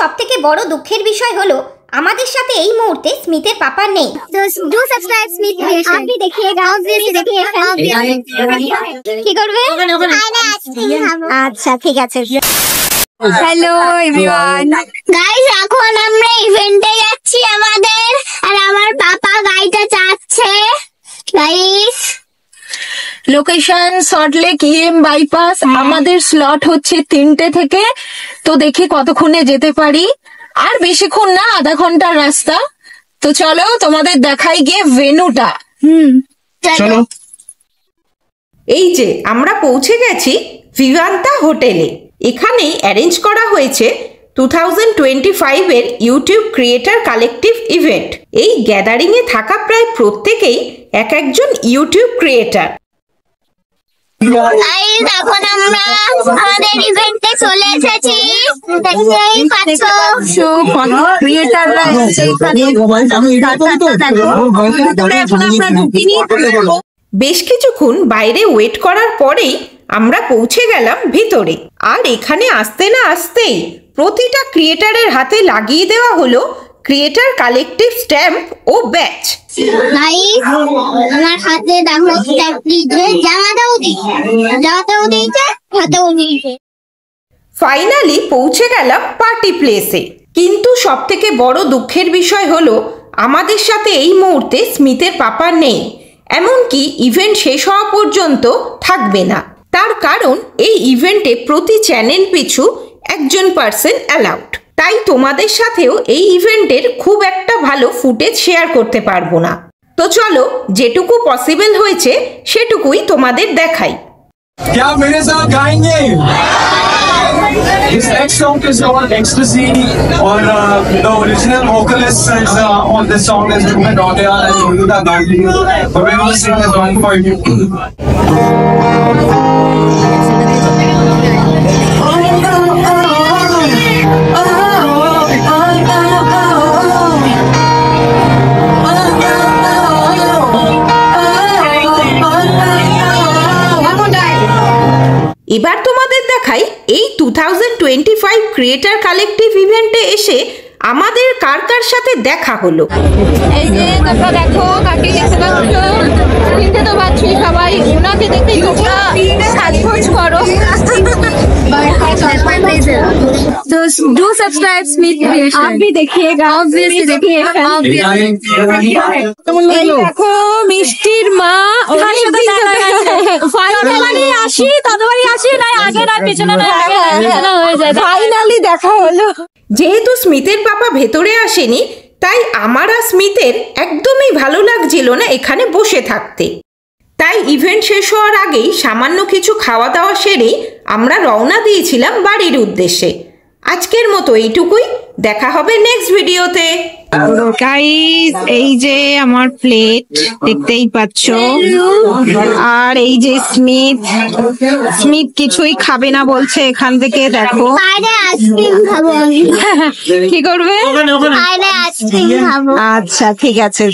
সবথেকে বড় দুঃখের বিষয় হলো আমাদের সাথে এই মুহূর্তে স্মিথের পাপা নেই। Do subscribe Smith creation. आप भी देखिएगा, কি করবে? আচ্ছা ঠিক আছে। হ্যালো এভরিওয়ান, গাইস এখন আমরা ইভেন্টে যাচ্ছি আমাদের, আর আমার পাপা গাড়িটা চাচ্ছে। Guys location Salt Lake EM bypass. আমাদের স্লট হচ্ছে 3টে থেকে, তো দেখি কতক্ষণে যেতে পারি। আর বেশিক্ষণ না, আধা ঘন্টার রাস্তা। তো চলো তোমাদের দেখাই গিয়ে ভেন্যুটা। চলো। এই যে আমরা পৌঁছে গেছি ভিভান্তা হোটেলে। এখানেই অ্যারেঞ্জ করা হয়েছে 2025 এর ইউটিউব ক্রিয়েটার কালেকটিভ ইভেন্ট। এই গ্যাদারিং এ থাকা প্রায় প্রত্যেকেই এক একজন ইউটিউব ক্রিয়েটার। গাইস এখন আমরা আমাদের ইভেন্টে চলে এসেছি, দেখতেই পাচ্ছো। ক্রিয়েটাররা বেশ কিছুক্ষণ বাইরে ওয়েট করার পরেই আমরা পৌঁছে গেলাম ভিতরে। আর এখানে আসতে না আসতেই প্রতিটা ক্রিয়েটারের হাতে লাগিয়ে দেওয়া হলো ক্রিয়েটার কালেকটিভ স্ট্যাম্প ও ব্যাচ। গাইস আমার হাতে দেখো স্ট্যাম্প দিয়েছে, জামাটাও দিয়েছে, হাতেও দিয়েছে। ফাইনালি পৌঁছে গেলাম পার্টি প্লেসে। কিন্তু সব থেকে বড় দুঃখের বিষয় হলো আমাদের সাথে এই মুহূর্তে স্মিথের পাপা নেই, এমনকি ইভেন্ট শেষ হওয়া পর্যন্ত থাকবে না। তার কারণ এই ইভেন্টে প্রতি চ্যানেল পিছু একজন পার্সন অ্যালাউড। তাই তোমাদের সাথেও এই ইভেন্টের খুব একটা ভালো ফুটেজ শেয়ার করতে পারবো না। তো চলো যেটুকু পসিবল হয়েছে সেটুকুই তোমাদের দেখাই। क्या मेरे साथ गाएंगे? This next song is called Ecstasy, और the original vocalist is on this song is Juman Dodya and Yudha Gandhi. But we will sing the song for you. এবার তোমাদের দেখাই এই 2025 ক্রিয়েটার কালেকটিভ ইভেন্টে এসে আমাদের কার কার সাথে দেখা হলো। এই যে তোমরা দেখো, কাকে দেখতে পাচ্ছ, চিনতে তো পাচ্ছি সবাই। ওনাকে দেখতে তোমরা সাজগোজ করো। तो डू सब्सक्राइब स्मिथ क्रिएशन। आप भी देखिएगा, ऑब्वियसली देखिएगा। দেখো মিষ্টির মা ফাইনালি দেখা হলো। যেহেতু স্মিথের পাপা ভেতরে আসেনি, তাই আমার আর স্মিথের একদমই ভালো লাগছিল না এখানে বসে থাকতে। তাই ইভেন্ট শেষ হওয়ার আগেই সামান্য কিছু খাওয়া দাওয়া সেরেই আমরা রওনা দিয়েছিলাম বাড়ির উদ্দেশ্যে। আজকের মতো এইটুকুই, দেখা হবে নেক্সট ভিডিওতে। গাইস এই যে আমার প্লেট দেখতেই পাচ্ছ, আর এই যে স্মিথ কিছুই খাবে না বলছে এখান থেকে। দেখো বাইরে আইসক্রিম খাবো আমি। কি করবে? বাইরে আইসক্রিম খাবো। আচ্ছা ঠিক আছে।